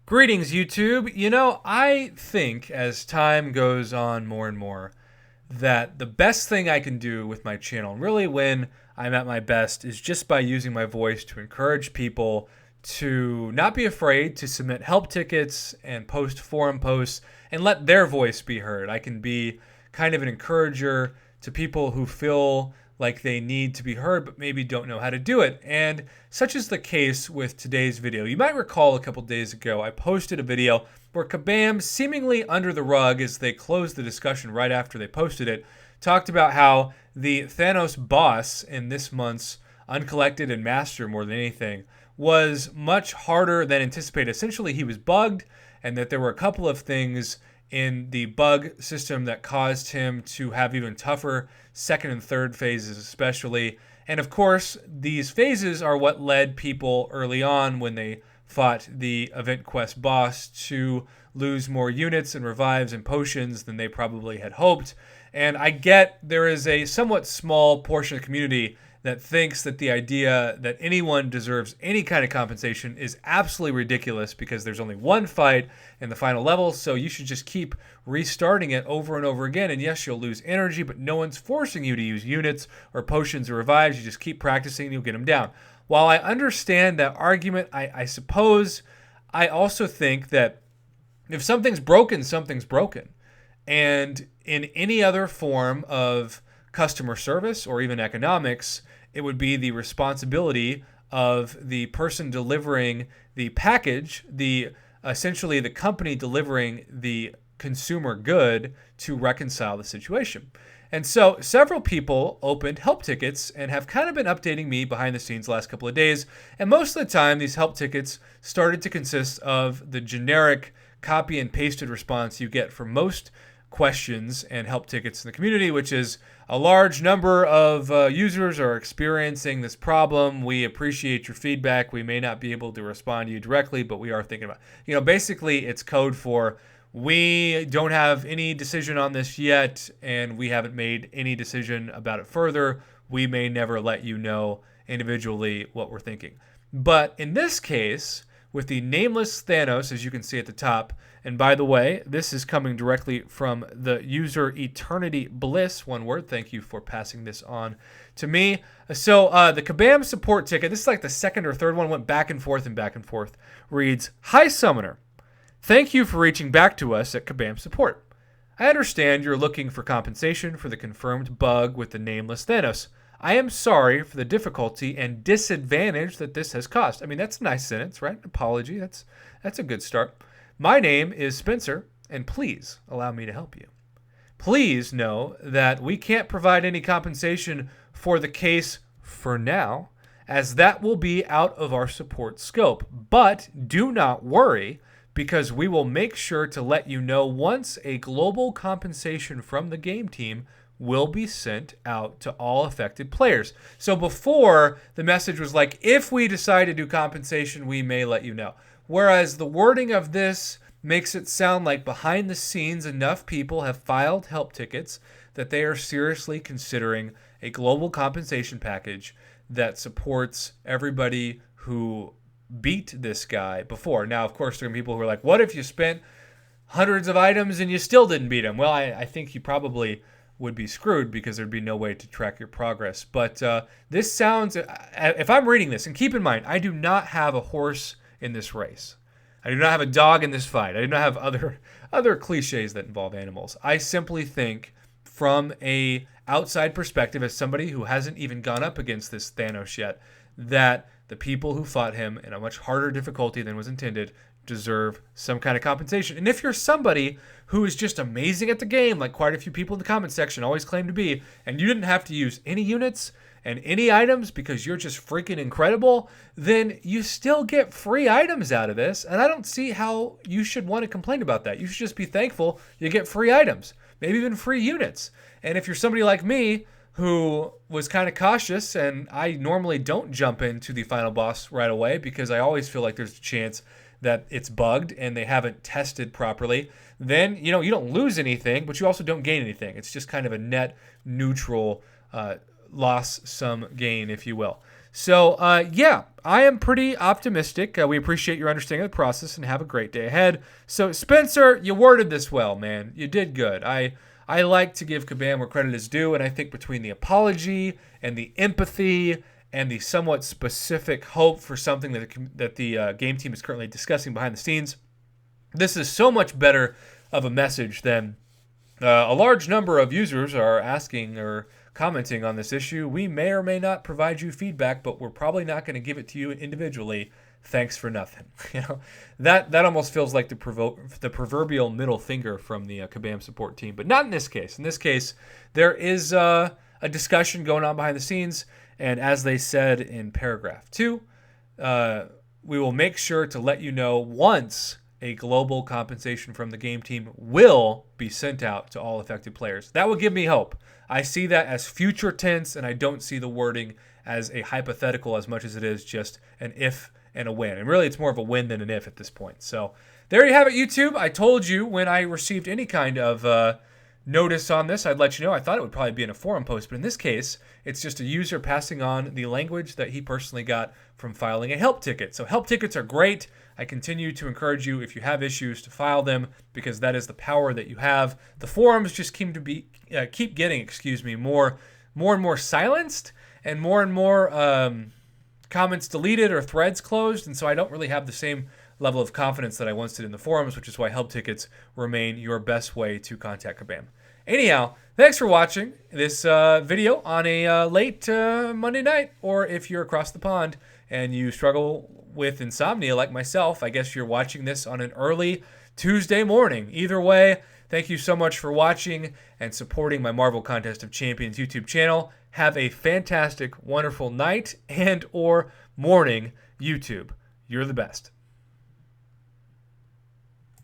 Greetings, YouTube. I think as time goes on more and more that the best thing I can do with my channel, and really when I'm at my best, is just by using my voice to encourage people to not be afraid to submit help tickets and post forum posts and let their voice be heard. I can be kind of an encourager to people who feel like they need to be heard but maybe don't know how to do it. And such is the case with today's video. You might recall a couple days ago I posted a video where Kabam, seemingly under the rug as they closed the discussion right after they posted it, talked about how the Thanos boss in this month's Uncollected and Master, more than anything, was much harder than anticipated. Essentially, he was bugged, and that there were a couple of things in the bug system that caused him to have even tougher second and third phases, especially. And of course, these phases are what led people early on when they fought the Event Quest boss to lose more units and revives and potions than they probably had hoped. And I get there is a somewhat small portion of the community that thinks that the idea that anyone deserves any kind of compensation is absolutely ridiculous because there's only one fight in the final level, so you should just keep restarting it over and over again. And yes, you'll lose energy, but no one's forcing you to use units or potions or revives. You just keep practicing and you'll get them down. While I understand that argument, I suppose I also think that if something's broken, something's broken. And in any other form of customer service or even economics, it would be the responsibility of the person delivering the package, essentially the company delivering the consumer good, to reconcile the situation. And so several people opened help tickets and have kind of been updating me behind the scenes the last couple of days. And most of the time, these help tickets started to consist of the generic copy and pasted response you get from most questions and help tickets in the community, which is a large number of users are experiencing this problem. We appreciate your feedback. We may not be able to respond to you directly, but we are thinking about, basically it's code for we don't have any decision on this yet, and we haven't made any decision about it further. We may never let you know individually what we're thinking. But in this case, with the Nameless Thanos, as you can see at the top, and by the way, this is coming directly from the user Eternity Bliss, one word. Thank you for passing this on to me. So the Kabam support ticket, this is like the second or third one, went back and forth, reads, "Hi Summoner, thank you for reaching back to us at Kabam support. I understand you're looking for compensation for the confirmed bug with the Nameless Thanos. I am sorry for the difficulty and disadvantage that this has caused." I mean, that's a nice sentence, right? Apology. That's a good start. "My name is Spencer, and please allow me to help you. Please know that we can't provide any compensation for the case for now, as that will be out of our support scope. But do not worry, because we will make sure to let you know once a global compensation from the game team will be sent out to all affected players." So before, the message was like, if we decide to do compensation, we may let you know. Whereas the wording of this makes it sound like behind the scenes, enough people have filed help tickets that they are seriously considering a global compensation package that supports everybody who beat this guy before. Now, of course, there are people who are like, what if you spent hundreds of items and you still didn't beat him? Well, I think you probably would be screwed because there'd be no way to track your progress. But this sounds, if I'm reading this, and keep in mind, I do not have a horse in this race. I do not have a dog in this fight. I do not have other cliches that involve animals. I simply think from a outside perspective, as somebody who hasn't even gone up against this Thanos yet, that the people who fought him in a much harder difficulty than was intended deserve some kind of compensation. And if you're somebody who is just amazing at the game, like quite a few people in the comment section always claim to be, and you didn't have to use any units and any items because you're just freaking incredible, then you still get free items out of this. And I don't see how you should want to complain about that. You should just be thankful you get free items, maybe even free units. And if you're somebody like me who was kind of cautious, and I normally don't jump into the final boss right away because I always feel like there's a chance that it's bugged and they haven't tested properly, then you don't lose anything, but you also don't gain anything. It's just kind of a net neutral loss sum gain, if you will. So, yeah, I am pretty optimistic. We appreciate your understanding of the process and have a great day ahead. So, Spencer, you worded this well, man. You did good. I like to give Kabam where credit is due, and I think between the apology and the empathy and the somewhat specific hope for something that the game team is currently discussing behind the scenes, this is so much better of a message than a large number of users are asking or commenting on this issue. We may or may not provide you feedback, but we're probably not going to give it to you individually. Thanks for nothing. That almost feels like the proverbial middle finger from the Kabam support team, but not in this case. In this case, there is a discussion going on behind the scenes, and as they said in paragraph 2, we will make sure to let you know once a global compensation from the game team will be sent out to all affected players. That would give me hope. I see that as future tense, and I don't see the wording as a hypothetical as much as it is just an if and a when. And really, it's more of a when than an if at this point. So there you have it, YouTube. I told you when I received any kind of notice on this, I'd let you know. I thought it would probably be in a forum post, but in this case, it's just a user passing on the language that he personally got from filing a help ticket. So help tickets are great. I continue to encourage you, if you have issues, to file them, because that is the power that you have. The forums just keep getting more and more silenced, and more comments deleted or threads closed, and so I don't really have the same level of confidence that I once did in the forums, which is why help tickets remain your best way to contact Kabam. Anyhow, thanks for watching this video on a late Monday night, or if you're across the pond and you struggle with insomnia like myself, I guess you're watching this on an early Tuesday morning. Either way, thank you so much for watching and supporting my Marvel Contest of Champions YouTube channel. Have a fantastic, wonderful night and or morning, YouTube. You're the best.